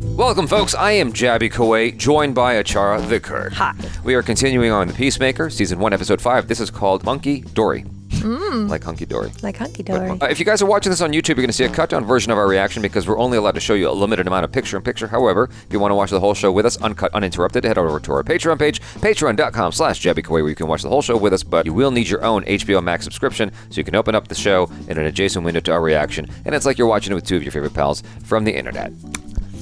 Welcome, folks. I am Jaby Koay, joined by ACHARA, the KIRK. Hi. We are continuing on the PEACEMAKER, Season 1, Episode 5. This is called Monkey Dorey. Like Hunky Dory. Like Hunky Dory. If you guys are watching this on YouTube, you're going to see a cut-down version of our reaction because we're only allowed to show you a limited amount of picture-in-picture. However, if you want to watch the whole show with us, uncut, uninterrupted, head over to our Patreon page, patreon.com/JabyKoay, where you can watch the whole show with us, but you will need your own HBO Max subscription so you can open up the show in an adjacent window to our reaction, and it's like you're watching it with two of your favorite pals from the internet.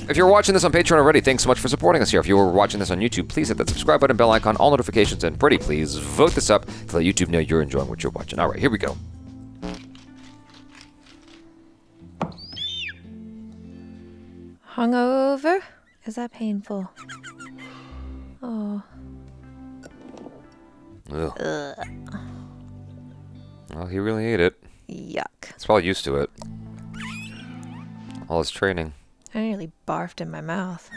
If you're watching this on Patreon already, thanks so much for supporting us here. If you were watching this on YouTube, please hit that subscribe button, bell icon, all notifications, and pretty please vote this up to let YouTube know you're enjoying what you're watching. All right, here we go. Hungover? Is that painful? Oh. Ugh. Ugh. Well, he really ate it. Yuck. He's probably used to it. All his training. I nearly barfed in my mouth.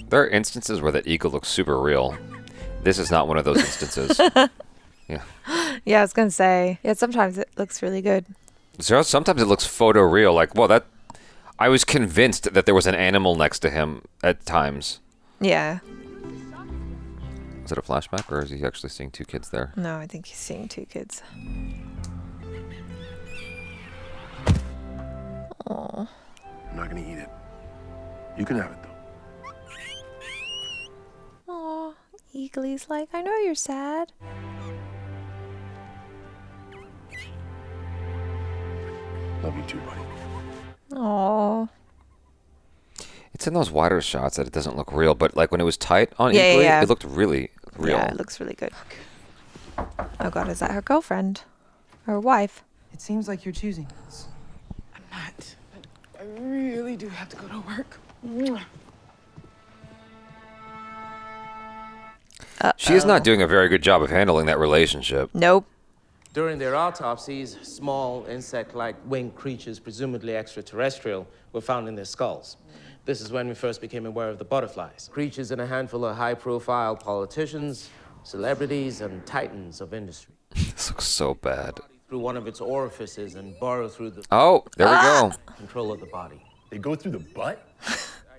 There are instances where that eagle looks super real. This is not one of those instances. Yeah. Yeah, I was gonna say. Yeah, sometimes it looks really good. So sometimes it looks photoreal. Like, well, that... I was convinced that there was an animal next to him at times. Yeah. Is it a flashback, or is he actually seeing two kids there? No, I think he's seeing two kids. Oh. I'm not gonna eat it. You can have it, though. Aw, Eagly's like, I know you're sad. Love you too, buddy. Aw. It's in those wider shots that it doesn't look real, but like when it was tight on Yeah, Eagly, yeah. it looked really real. Yeah, it looks really good. Oh god, is that her girlfriend? Her wife? It seems like you're choosing us. I'm not. I really do have to go to work. She is not doing a very good job of handling that relationship. Nope. During their autopsies, small insect-like winged creatures, presumably extraterrestrial, were found in their skulls. This is when we first became aware of the butterflies. Creatures in a handful of high-profile politicians, celebrities, and titans of industry. This looks so bad. Through one of its orifices and burrow through the Oh, there we go. control of the body. They go through the butt?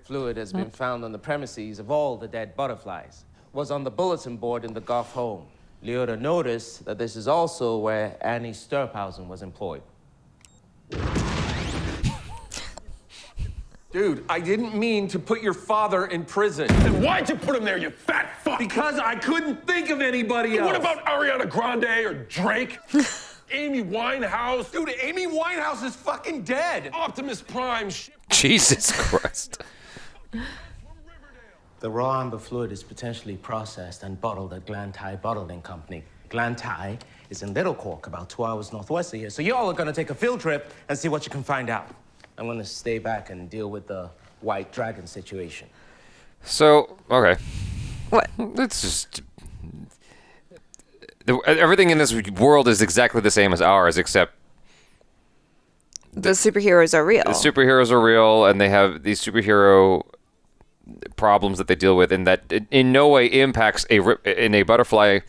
Fluid has been found on the premises of all the dead butterflies. Was on the bulletin board in the Goff home. Leota noticed that this is also where Annie Sturphausen was employed. Dude, I didn't mean to put your father in prison. Then why'd you put him there, you fat fuck? Because I couldn't think of anybody else. What about Ariana Grande or Drake? Amy Winehouse? Dude, Amy Winehouse is fucking dead. Optimus Prime? Jesus Christ. The raw amber fluid is potentially processed and bottled at Glantai Bottling Company. Glantai is in Little Cork, about 2 hours northwest of here. So y'all are gonna take a field trip and see what you can find out. I'm gonna stay back and deal with the white dragon situation. So, okay. What? It's just... everything in this world is exactly the same as ours, except The superheroes are real. the superheroes are real, and they have these superhero problems that they deal with, and that it in no way impacts in a butterfly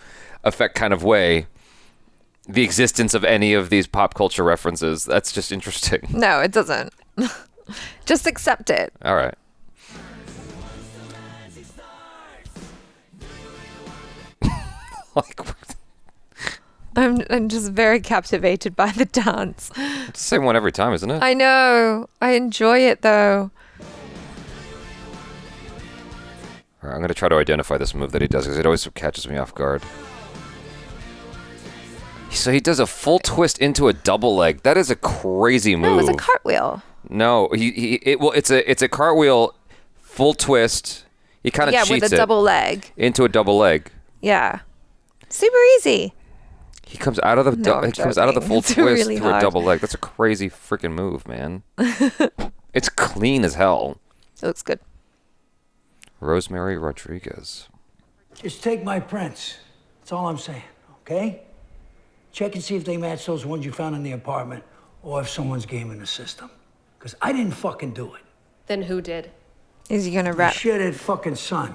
effect kind of way the existence of any of these pop culture references. That's just interesting. No, it doesn't. Just accept it. All right. Like, I'm just very captivated by the dance. it's the same one every time, isn't it? I know. I enjoy it though. All right, I'm going to try to identify this move that he does because it always catches me off guard. So he does a full twist into a double leg. That is a crazy move. No, it was a cartwheel. No, it's a cartwheel, full twist. He kind of Yeah, cheats with a double leg. into a double leg. Yeah. Super easy. He comes out of the No, I'm full It's twist really through a hard. double leg. That's a crazy freaking move, man. It's clean as hell. It looks good. Rosemary Rodriguez. Just take my prints. That's all I'm saying, okay? Check and see if they match those ones you found in the apartment or if someone's gaming the system. Because I didn't fucking do it. Then who did? Is he gonna The rap? shithead fucking son.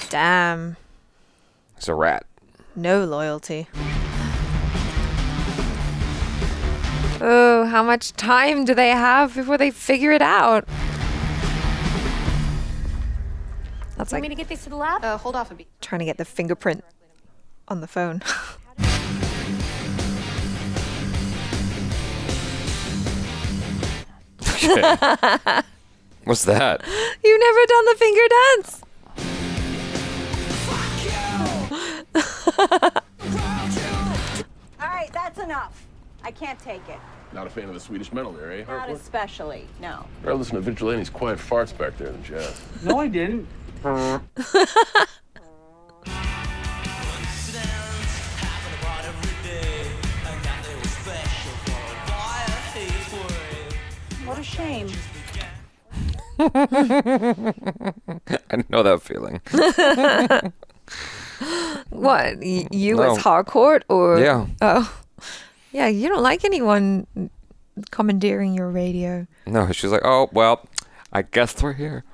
Damn. It's a rat. No loyalty. Oh, how much time do they have before they figure it out? That's Want me like to get these to the lab? Hold off a beat. trying to get the fingerprint on the phone. What's that? You've never done the finger dance? All right, that's enough. I can't take it. Not a fan of the Swedish metal there, eh? Not especially, no. I'd rather listen to Vigilante's quiet farts back there than jazz. No, I didn't. What a shame. I know that feeling. What? You No. as Harcourt or? Yeah. Oh. Yeah, you don't like anyone commandeering your radio. No, she's like, oh, well, I guess we're here.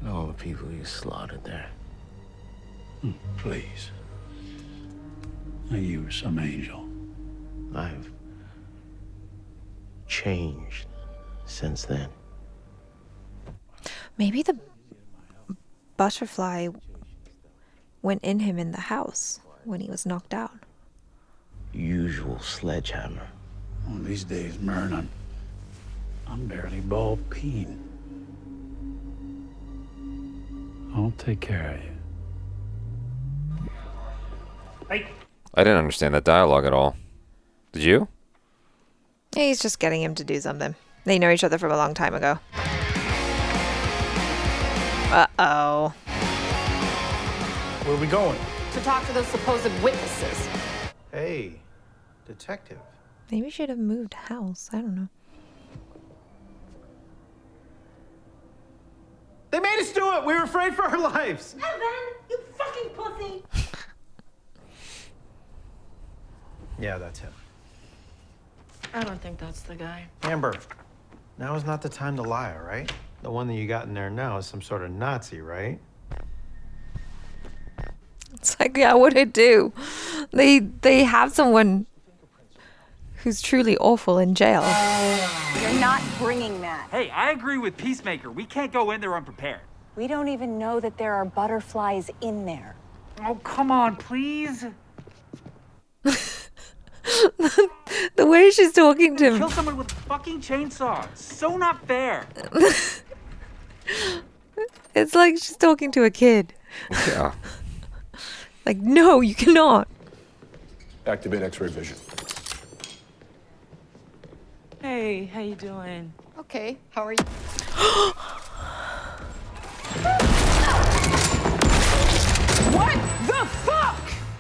And all the people you slaughtered there. Please. Now you were some angel. I've changed since then. Maybe the butterfly went in him in the house when he was knocked out. Usual sledgehammer. One of these days, Myrna, I'm barely bald peen. I'll take care of you. Hey. I didn't understand that dialogue at all. Did you? Yeah, he's just getting him to do something. They know each other from a long time ago. Uh-oh. Where are we going? To talk to those supposed witnesses. Hey, detective. Maybe we should have moved house. I don't know. They made us do it. We were afraid for our lives. Evan, you fucking pussy. Yeah, that's him. I don't think that's the guy. Amber, now is not the time to lie, all right? The one that you got in there now is some sort of Nazi, right? It's like, yeah, what'd I do? They have someone who's truly awful in jail. You're not bringing that. Hey, I agree with Peacemaker. We can't go in there unprepared. We don't even know that there are butterflies in there. Oh, come on, please. The way she's talking to him. Kill someone with a fucking chainsaw. So not fair. It's like she's talking to a kid. Yeah. Like, no, you cannot. Activate X-ray vision. Hey, how you doing? Okay, how are you? What the fuck?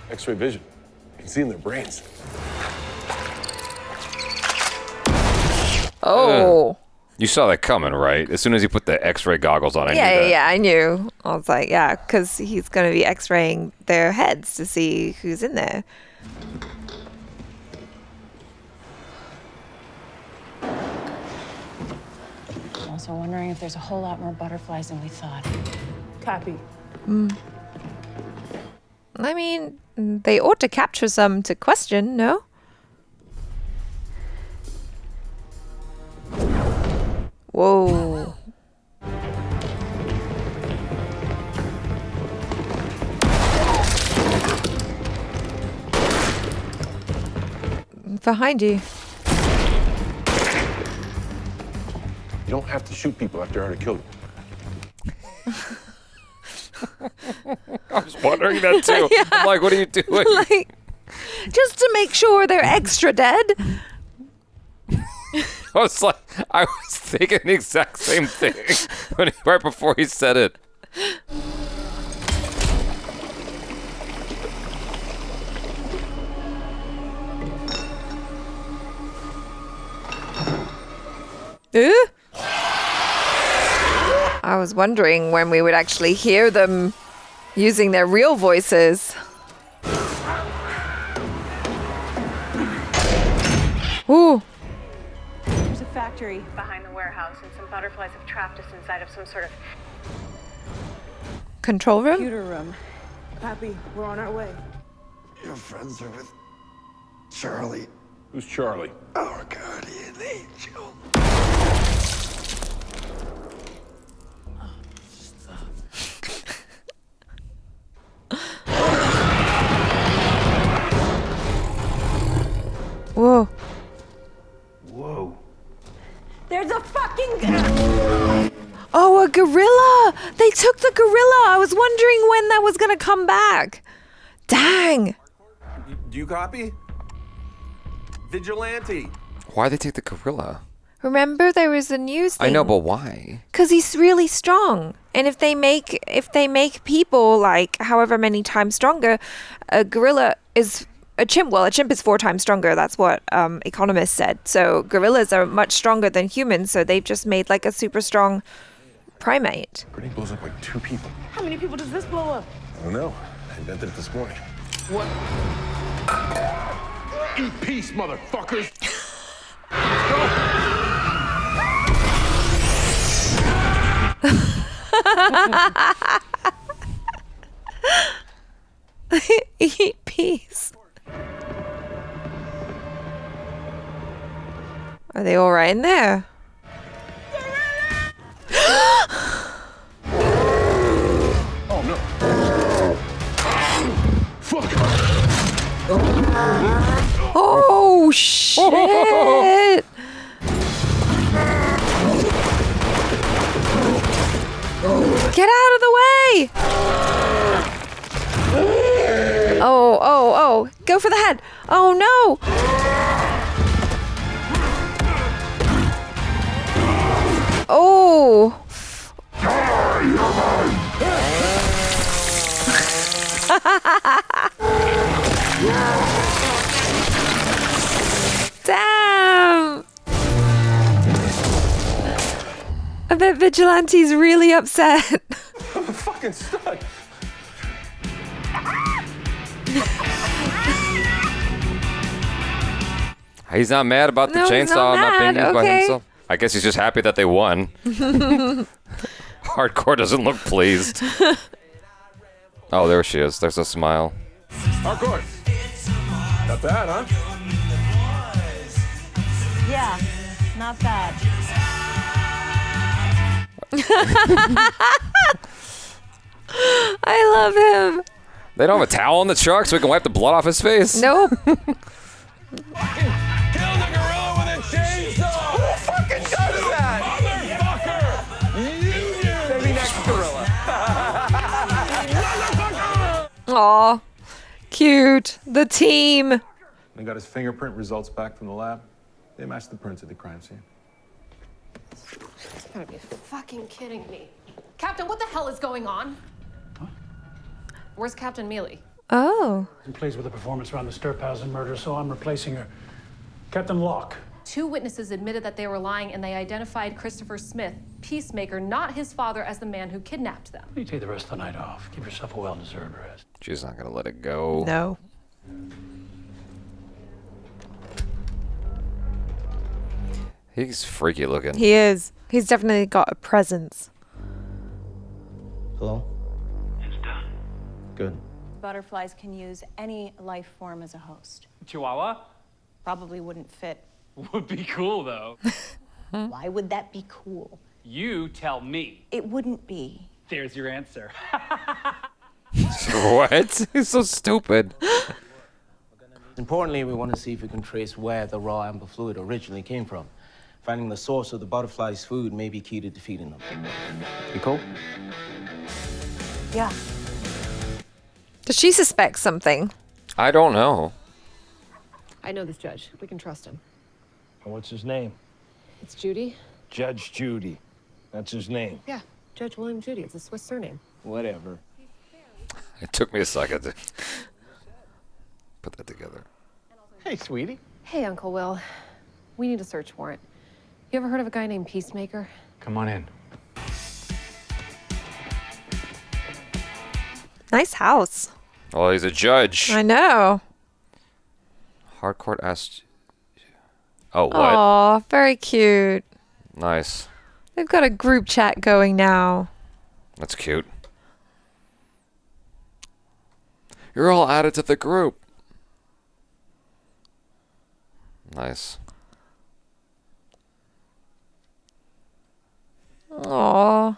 X-ray vision. You can see in their brains. Oh. You saw that coming, right? As soon as he put the X-ray goggles on, I knew that. Yeah, I knew. I was like, yeah, because he's going to be x-raying their heads to see who's in there. I'm also wondering if there's a whole lot more butterflies than we thought. Copy. I mean, they ought to capture some to question, no? Whoa. Behind you. You don't have to shoot people after I already killed them. I was wondering that too. Yeah. I'm like, what are you doing? Like, just to make sure they're extra dead. I was thinking the exact same thing right before he said it. I was wondering when we would actually hear them using their real voices. Ooh. There's a factory Behind the warehouse, and some butterflies have trapped us inside of some sort of... Control room? Computer room. Copy. We're on our way. Your friends are with Charlie. Who's Charlie? Our guardian angel. Whoa. Whoa. There's a fucking... Oh, a gorilla! They took the gorilla! I was wondering when that was gonna come back. Dang! Do you copy? Vigilante. Why'd they take the gorilla? Remember there was a news thing? I know, but why? Because he's really strong. And if they make people like however many times stronger, a gorilla is a chimp. Well, a chimp is 4 times stronger. That's what economists said. So gorillas are much stronger than humans. So they've just made like a super strong primate. Grenade blows up like 2 people. How many people does this blow up? I don't know. I invented it this morning. What? Eat peace, motherfuckers. Eat peas. Are they all right in there? Oh no. Fuck. Oh shit! Get out of the way! Oh, go for the head. Oh no! Oh! Damn! I bet Vigilante's really upset. I'm a fucking stud. He's not mad about the No, he's chainsaw not not being mad, used by okay. himself. I guess he's just happy that they won. Hardcore doesn't look pleased. Oh, there she is. There's a smile. Hardcore. Not bad, huh? Yeah, not bad. I love him. They don't have a towel in the truck so we can wipe the blood off his face? Nope. Kill the gorilla with a chainsaw! Who fucking does that? Motherfucker! You do! Maybe next gorilla. Aw, cute. The team. They got his fingerprint results back from the lab. They matched the prints at the crime scene. You gotta be fucking kidding me. Captain, what the hell is going on? What? Where's Captain Mealy? Oh. I'm pleased with the performance around the Sturphausen murder, so I'm replacing her. Captain Locke. 2 witnesses admitted that they were lying, and they identified Christopher Smith, Peacemaker, not his father, as the man who kidnapped them. You take the rest of the night off. Give yourself a well-deserved rest. She's not going to let it go. No. He's freaky looking. He is. He's definitely got a presence. Hello? It's done. Good. Butterflies can use any life form as a host. Chihuahua? Probably wouldn't fit. Would be cool, though. Why would that be cool? You tell me. It wouldn't be. There's your answer. What? He's so stupid. Importantly, we want to see if we can trace where the raw amber fluid originally came from. Finding the source of the butterfly's food may be key to defeating them. You cool? Yeah. Does she suspect something? I don't know. I know this judge. We can trust him. What's his name? It's Judy? Judge Judy. That's his name. Yeah, Judge William Judy. It's a Swiss surname. Whatever. It took me a second to put that together. Hey, sweetie. Hey, Uncle Will. We need a search warrant. You ever heard of a guy named Peacemaker? Come on in. Nice house. Oh, he's a judge. I know. Hardcore asked. Oh, what? Aw, very cute. Nice. They've got a group chat going now. That's cute. You're all added to the group. Nice. Aww.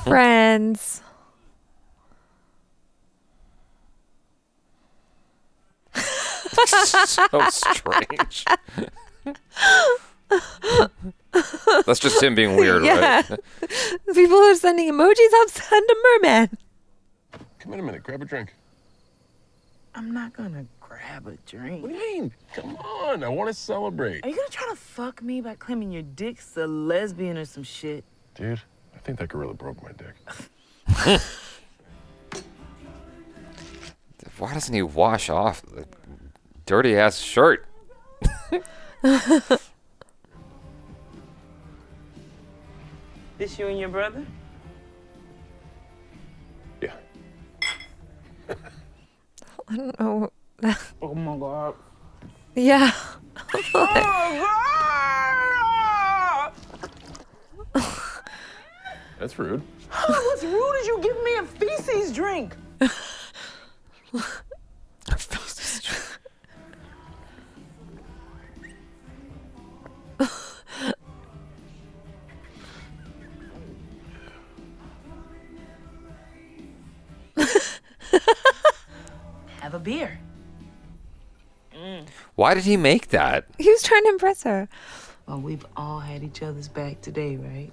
Friends. So strange. That's just him being weird, Yeah. right? People are sending emojis. I'll send a merman. Come in a minute. Grab a drink. I'm not gonna grab a drink. What do you mean? Come on. I want to celebrate. Are you gonna try to fuck me by claiming your dick's a lesbian or some shit? Dude, I think that gorilla broke my dick. Why doesn't he wash off the dirty ass shirt? This you and your brother? Yeah. I don't know. Oh my god. Yeah. That's rude. What's rude is you giving me a feces drink. Have a beer. Why did he make that? He was trying to impress her. Well, we've all had each other's back today, right?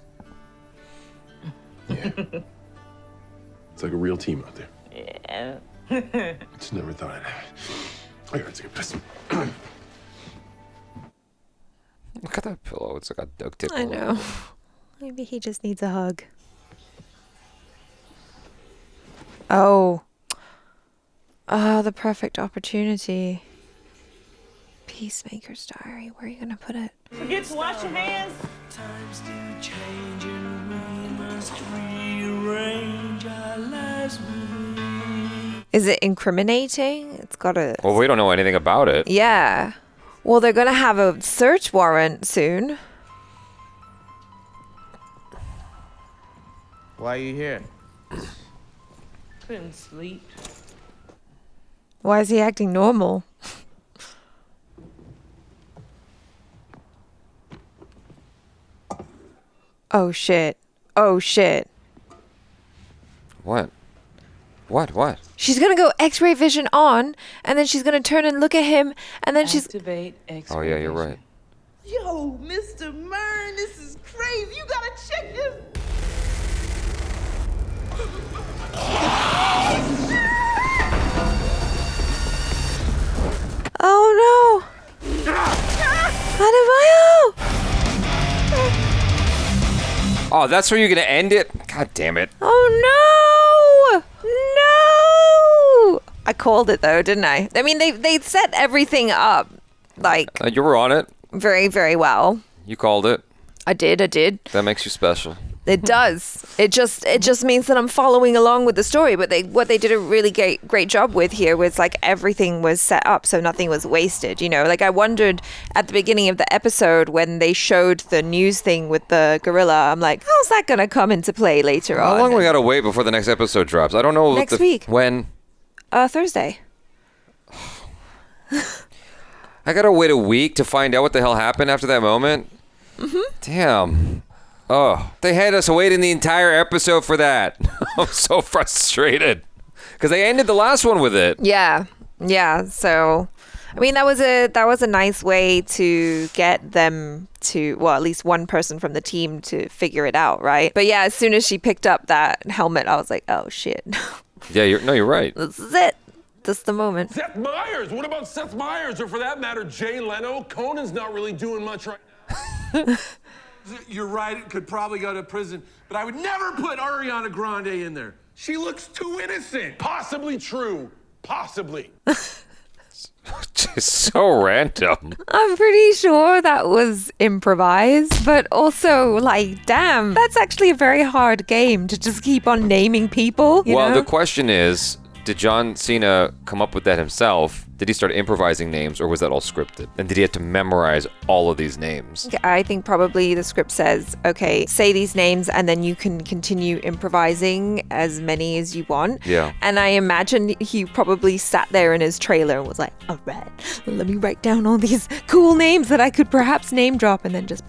It's like a real team out there. Yeah. Just never thought I'd have it. Oh, yeah, it's a good piss. Look at that pillow. It's like a duct tape. I know. Maybe he just needs a hug. Oh. Oh, the perfect opportunity. Peacemaker's diary. Where are you gonna put it? Forget to wash your hands. Times do change and we must rearrange our lives. Is it incriminating? It's gotta. Well, we don't know anything about it. Yeah. Well, they're gonna have a search warrant soon. Why are you here? Couldn't sleep. Why is he acting normal? Oh shit. Oh shit. What? What? She's gonna go X-ray vision on, and then she's gonna turn and look at him, and then she's. Activate X-ray. Oh, yeah, you're right. Yo, Mr. Mern, this is crazy. You gotta check this. Oh no! Adebayo! Oh, that's where you're gonna end it? God damn it. Oh no! No! I called it though, didn't I? I mean, they set everything up like You were on it. very, very well. You called it. I did. That makes you special. It does. It just means that I'm following along with the story. But what they did a really great job with here was like everything was set up so nothing was wasted. You know, like I wondered at the beginning of the episode when they showed the news thing with the gorilla. I'm like, how's that gonna come into play later on? How long we gotta wait before the next episode drops? I don't know. Next week. When? Thursday. I gotta wait a week to find out what the hell happened after that moment. Damn. Oh, they had us waiting the entire episode for that. I'm so frustrated because they ended the last one with it. Yeah. So, I mean, that was a nice way to get them to, well, at least one person from the team to figure it out, right? But yeah, as soon as she picked up that helmet, I was like, oh shit. Yeah, you're right. This is it. This is the moment. Seth Meyers! What about Seth Meyers? Or for that matter, Jay Leno? Conan's not really doing much right now. You're right, it could probably go to prison, but I would never put Ariana Grande in there. She looks too innocent. Possibly true. Possibly. It's so random. I'm pretty sure that was improvised, but also, like, damn, that's actually a very hard game to just keep on naming people. You Well, know? the question is, Did John Cena come up with that himself? Did he start improvising names, or was that all scripted? And did he have to memorize all of these names? I think probably the script says, okay, say these names and then you can continue improvising as many as you want. Yeah. And I imagine he probably sat there in his trailer and was like, all right, let me write down all these cool names that I could perhaps name drop, and then just...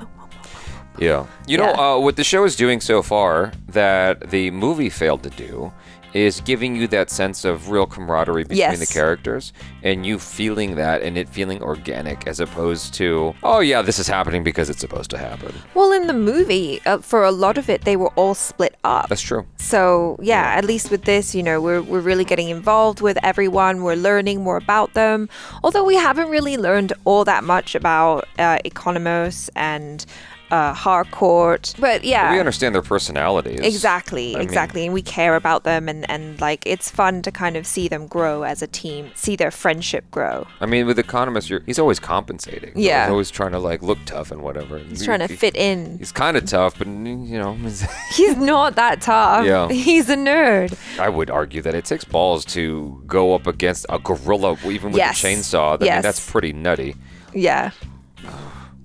Yeah. You know, what the show is doing so far that the movie failed to do is giving you that sense of real camaraderie between the characters, and you feeling that and it feeling organic, as opposed to, oh yeah, this is happening because it's supposed to happen. Well, in the movie, for a lot of it, they were all split up. That's true. So yeah, at least with this, you know, we're really getting involved with everyone. We're learning more about them. Although we haven't really learned all that much about Economos and Harcourt, but yeah, we understand their personalities. Exactly. And we care about them, and like it's fun to kind of see them grow as a team, see their friendship grow. I mean, with Economist, he's always compensating. Yeah. He's always trying to like look tough and whatever. He's trying to fit in. He's kind of tough, but you know, he's not that tough. Yeah. He's a nerd. I would argue that it takes balls to go up against a gorilla, even with a chainsaw. I mean, that's pretty nutty. Yeah.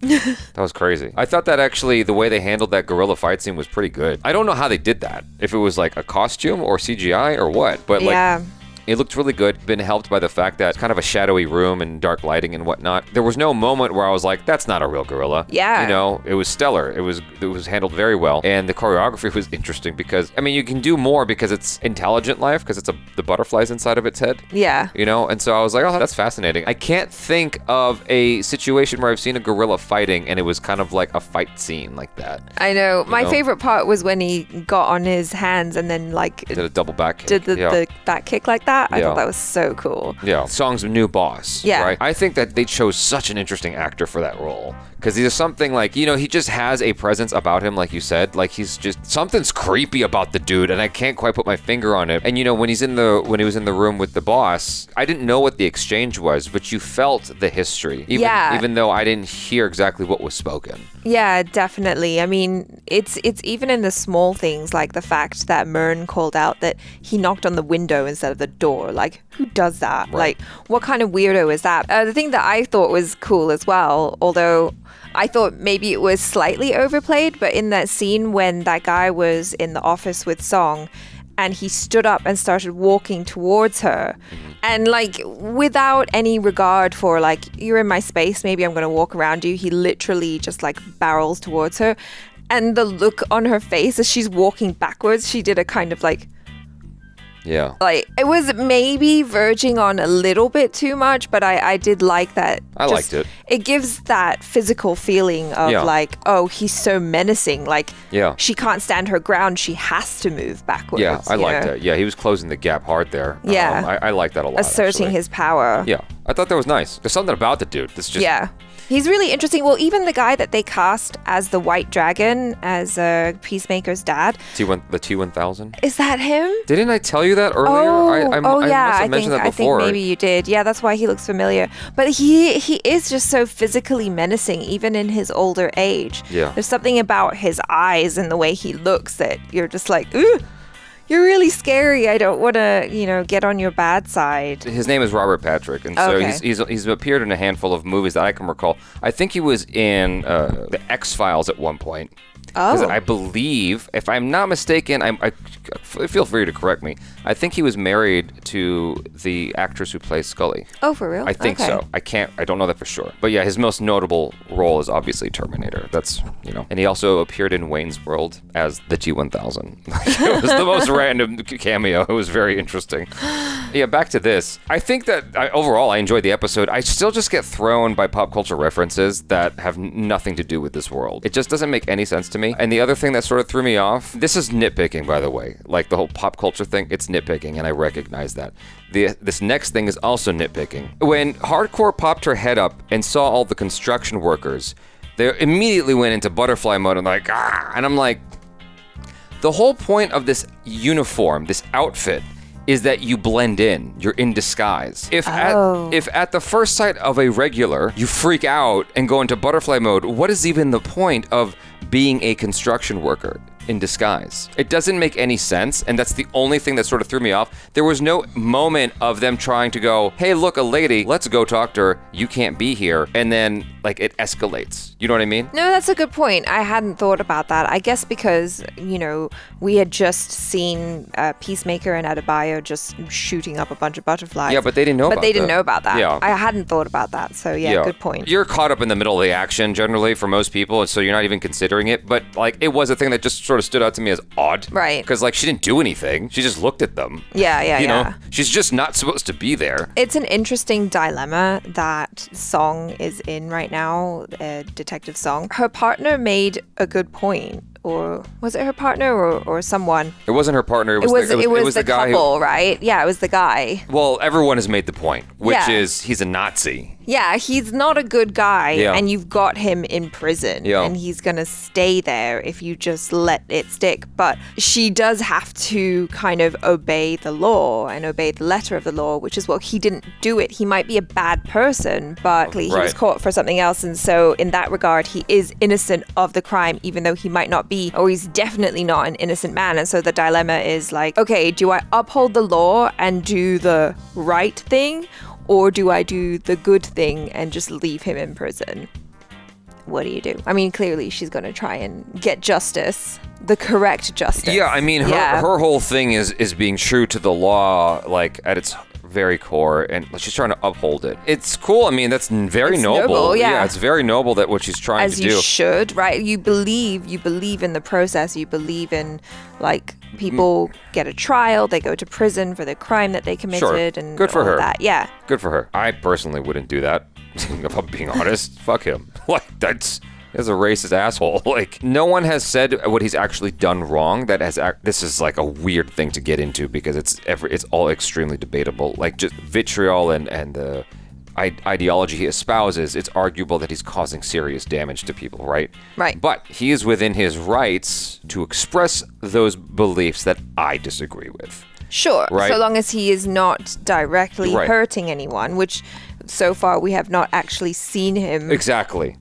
That was crazy. I thought that actually the way they handled that gorilla fight scene was pretty good. I don't know how they did that. If it was like a costume or CGI or what, but like it looked really good. Been helped by the fact that it's kind of a shadowy room and dark lighting and whatnot. There was no moment where I was like, that's not a real gorilla. Yeah. You know, it was stellar. It was handled very well. And the choreography was interesting because, I mean, you can do more because it's intelligent life, because it's the butterflies inside of its head. Yeah. You know, and so I was like, oh, that's fascinating. I can't think of a situation where I've seen a gorilla fighting and it was kind of like a fight scene like that. I know. My favorite part was when he got on his hands and then like did a double back kick. Did the back kick like that. I thought that was so cool. Yeah. Song's new boss. Yeah. Right? I think that they chose such an interesting actor for that role. Because there's something like, you know, he just has a presence about him, like you said. Like he's just, something's creepy about the dude, and I can't quite put my finger on it. And you know, when he was in the room with the boss, I didn't know what the exchange was, but you felt the history. Even though I didn't hear exactly what was spoken. Yeah, definitely. I mean, it's even in the small things, like the fact that Myrn called out that he knocked on the window instead of the door. Like, who does that? Right. Like, what kind of weirdo is that? The thing that I thought was cool as well, although I thought maybe it was slightly overplayed, but in that scene when that guy was in the office with Song and he stood up and started walking towards her, and like without any regard for like, you're in my space, maybe I'm gonna walk around you, he literally just like barrels towards her, and the look on her face as she's walking backwards, she did a kind of like, yeah, like it was maybe verging on a little bit too much, but I did like that. I liked it. It gives that physical feeling of like, oh, he's so menacing. Like, she can't stand her ground. She has to move backwards. Yeah, I liked that. Yeah, he was closing the gap hard there. Yeah. I like that a lot. Asserting his power. Yeah, I thought that was nice. There's something about the dude that's just... Yeah. He's really interesting. Well, even the guy that they cast as the White Dragon, as Peacemaker's dad. The T-1000? Is that him? Didn't I tell you that earlier? I must have mentioned that before. I think maybe you did. Yeah, that's why he looks familiar. But he is just so physically menacing, even in his older age. Yeah. There's something about his eyes and the way he looks that you're just like, ooh, you're really scary. I don't want to, get on your bad side. His name is Robert Patrick, and so he's appeared in a handful of movies that I can recall. I think he was in the X-Files at one point. Because I believe, if I'm not mistaken, I feel free to correct me. I think he was married to the actress who plays Scully. Oh, for real? I think so. I don't know that for sure. But yeah, his most notable role is obviously Terminator. That's, And he also appeared in Wayne's World as the T-1000. It was the most random cameo. It was very interesting. Yeah, back to this. I think that overall I enjoyed the episode. I still just get thrown by pop culture references that have nothing to do with this world. It just doesn't make any sense to me. And the other thing that sort of threw me off, this is nitpicking, by the way. Like the whole pop culture thing, it's nitpicking, and I recognize that. This next thing is also nitpicking. When Hardcore popped her head up and saw all the construction workers, they immediately went into butterfly mode and like, ah! And I'm like, the whole point of this uniform, this outfit, is that you blend in. You're in disguise. If at the first sight of a regular, you freak out and go into butterfly mode, what is even the point of being a construction worker? in disguise. It doesn't make any sense, and that's the only thing that sort of threw me off. There was no moment of them trying to go, hey, look, a lady, let's go talk to her. You can't be here. And then, like, it escalates. You know what I mean? No, that's a good point. I hadn't thought about that. I guess because, you know, we had just seen Peacemaker and Adebayo just shooting up a bunch of butterflies. Yeah, but they didn't know about that. But they didn't know about that. Yeah. I hadn't thought about that. So, yeah, good point. You're caught up in the middle of the action, generally, for most people, and so you're not even considering it. But, like, it was a thing that just sort of stood out to me as odd. Right. Because, like, she didn't do anything. She just looked at them. Yeah. You know? She's just not supposed to be there. It's an interesting dilemma that Song is in right now, Detective Song. Her partner made a good point. Or was it her partner or someone? It wasn't her partner. It was the guy couple, right? Yeah, it was the guy. Well, everyone has made the point, which is he's a Nazi. Yeah, he's not a good guy, and you've got him in prison, and he's gonna stay there if you just let it stick. But she does have to kind of obey the law and obey the letter of the law, which is what he didn't do it. He might be a bad person, but he was caught for something else, and so in that regard, he is innocent of the crime, even though he might not be, or he's definitely not an innocent man. And so the dilemma is like, okay, do I uphold the law and do the right thing? Or do I do the good thing and just leave him in prison? What do you do? I mean, clearly she's going to try and get justice, the correct justice. Yeah, I mean, her whole thing is being true to the law, like, at its very core, and she's trying to uphold it. It's cool. I mean, that's very noble. Yeah, it's very noble that what she's trying to do. As you should, right? You believe in the process. You believe in, like, people get a trial, they go to prison for the crime that they committed, and good for all her. That. Yeah, good for her. I personally wouldn't do that. If I'm being honest, fuck him. Like, that's a racist asshole. Like, no one has said what he's actually done wrong. This is like a weird thing to get into because it's all extremely debatable. Like, just vitriol and the ideology he espouses, it's arguable that he's causing serious damage to people, right? Right. But he is within his rights to express those beliefs that I disagree with. Sure. Right? So long as he is not directly hurting anyone, which so far we have not actually seen him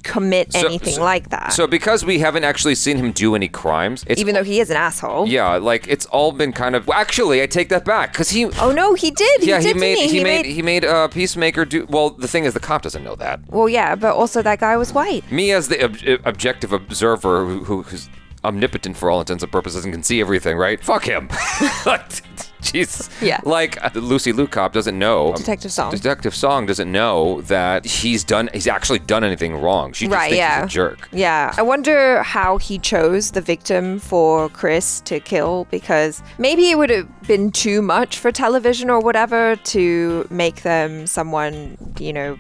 commit anything like that. So because we haven't actually seen him do any crimes, even though he is an asshole. Yeah, like, it's all been kind of. Well, actually, I take that back because he. Oh no, he did. Yeah, he made Peacemaker do. Well, the thing is, the cop doesn't know that. Well, yeah, but also that guy was white. Me as the objective observer who's omnipotent for all intents and purposes and can see everything, right? Fuck him. Jeez. Yeah. Like, the Lucy Liu cop doesn't know. Detective Song doesn't know that he's actually done anything wrong. She just thinks he's a jerk. Yeah. I wonder how he chose the victim for Chris to kill, because maybe it would have been too much for television or whatever to make them someone, you know,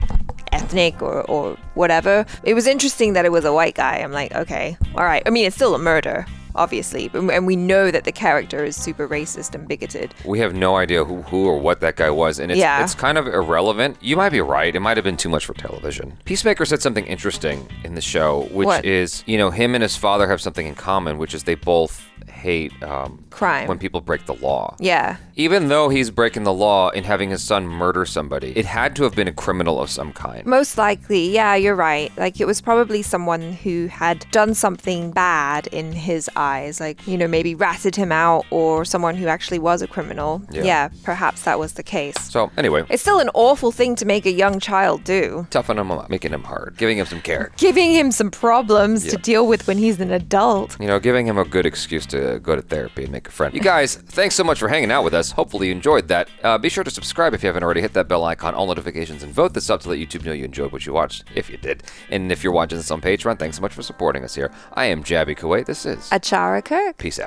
ethnic or whatever. It was interesting that it was a white guy. I'm like, okay, all right. I mean, it's still a murder, obviously, and we know that the character is super racist and bigoted. We have no idea who or what that guy was, and it's kind of irrelevant. You might be right. It might have been too much for television. Peacemaker said something interesting in the show, which is, you know, him and his father have something in common, which is they both hate crime when people break the law. Yeah. Even though he's breaking the law and having his son murder somebody, it had to have been a criminal of some kind. Most likely, yeah, you're right. Like, it was probably someone who had done something bad in his eyes, like, you know, maybe ratted him out, or someone who actually was a criminal. Yeah, perhaps that was the case. So, anyway. It's still an awful thing to make a young child do. Toughen him up, making him hard, giving him some care. Giving him some problems to deal with when he's an adult. You know, giving him a good excuse to go to therapy and make a friend. You guys, thanks so much for hanging out with us. Hopefully you enjoyed that. Be sure to subscribe if you haven't already. Hit that bell icon, all notifications, and vote this up to let YouTube know you enjoyed what you watched, if you did. And if you're watching this on Patreon, thanks so much for supporting us here. I am Jaby Koay. This is ACHARA KIRK. Peace out.